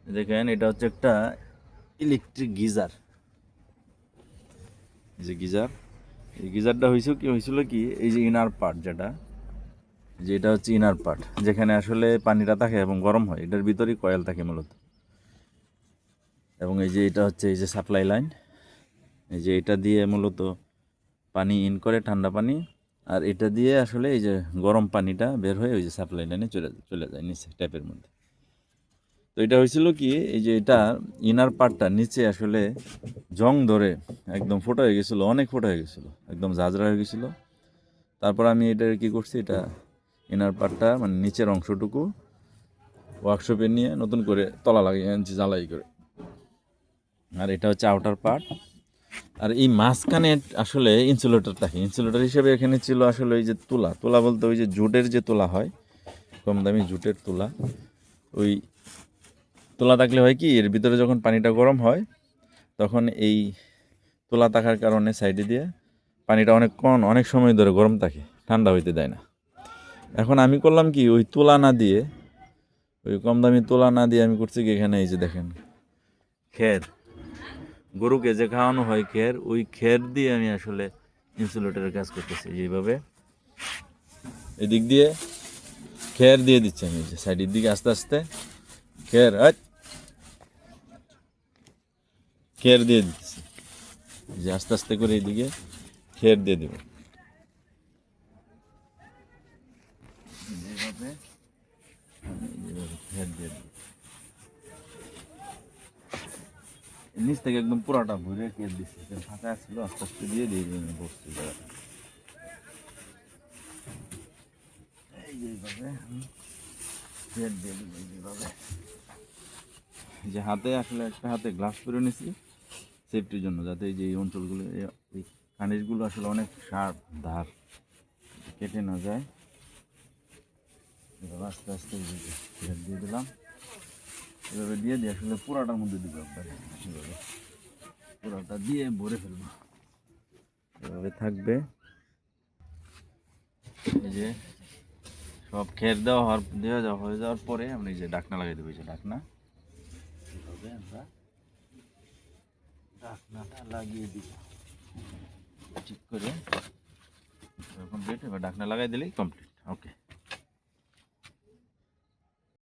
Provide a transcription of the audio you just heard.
দেখেন এটা হচ্ছে একটা ইলেকট্রিক গিজার। এই যে গিজার, এই গিজারটা হয়েছিল কি এই যে ইনার পার্ট যেটা হচ্ছে ইনার পার্ট, যেখানে আসলে পানিটা থাকে এবং গরম হয়, এটার ভিতরেই কয়েল থাকে মূলত। এবং এই যে এটা হচ্ছে এই যে সাপ্লাই লাইন, এই যে এটা দিয়ে মূলত পানি ইন করে ঠান্ডা পানি, আর এটা দিয়ে আসলে এই যে গরম পানিটা বের হয়ে ওই যে সাপ্লাই লাইনে চলে যায় নিচে ট্যাপের মধ্যে। তো এটা হয়েছিল কি এই যে এটা ইনার পার্টটা নিচে আসলে জং ধরে একদম ফোটা হয়ে গেছিলো, অনেক ফোটা হয়ে গেছিলো, একদম ঝাঁঝরা হয়ে গেছিলো। তারপর আমি এটা কি করছি, এটা ইনার পার্টটা মানে নিচের অংশটুকু ওয়ার্কশপে নিয়ে নতুন করে তলা লাগিয়ে আনছি জ্বালাই করে। আর এটা হচ্ছে আউটার পার্ট। আর এই মাঝখানে আসলে ইনসুলেটর থাকে, ইনসুলেটর হিসেবে এখানে ছিল আসলে ওই যে তুলা বলতে ওই যে জুটের যে তুলা হয়, কম দামি জুটের তুলা। ওই তুলা থাকলে হয় কি এর ভিতরে যখন পানিটা গরম হয় তখন এই তুলা থাকার কারণে সাইডে দিয়ে পানিটা অনেক সময় ধরে গরম থাকে, ঠান্ডা হইতে দেয় না। এখন আমি করলাম কি ওই তুলা না দিয়ে, ওই কম দামি তুলা না দিয়ে আমি করছি কি এখানে এই যে দেখেন খের, গরুকে যে খাওয়ানো হয় খের, ওই খের দিয়ে আমি আসলে ইনসুলেটরের কাজ করতেছি। এইভাবে এদিক দিয়ে খের দিয়ে দিচ্ছি আমি, যে সাইডের দিকে আস্তে আস্তে খের দিয়ে দিচ্ছি, যে আস্তে আস্তে করে এইদিকে খের দিয়ে দেবো। এইভাবে খের দিয়ে দেবো নিচ থেকে একদম পুরাটা ভরে খের দিচ্ছি, ফাঁকা ছিল আস্তে আস্তে দিয়ে বসছি জায়গাটা। এইভাবে আমি খের দিয়ে দেবো এইভাবে। যে হাতে আসলে একটা হাতে গ্লাভস পরে নিছি সেফটির জন্য, যাতে এই যে এই অঞ্চলগুলো এই খানিজগুলো আসলে অনেক শার্প ধার, কেটে না যায়। এভাবে আস্তে আস্তে দিয়ে দিলাম, এভাবে দিয়ে আসলে পুরাটার মধ্যে দিব একবারে, এভাবে পুরাটা দিয়ে ভরে ফেলবো, এভাবে থাকবে। এই যে সব খের হয়ে যাওয়ার পরে আমরা এই যে ঢাকনা লাগিয়ে দেবো, এই যে ঢাকনা, এভাবে আমরা ঢাকনাটা লাগিয়ে দিব ঠিক করে, কমপ্লিট। এবার ঢাকনা লাগাই দিলেই কমপ্লিট। ওকে।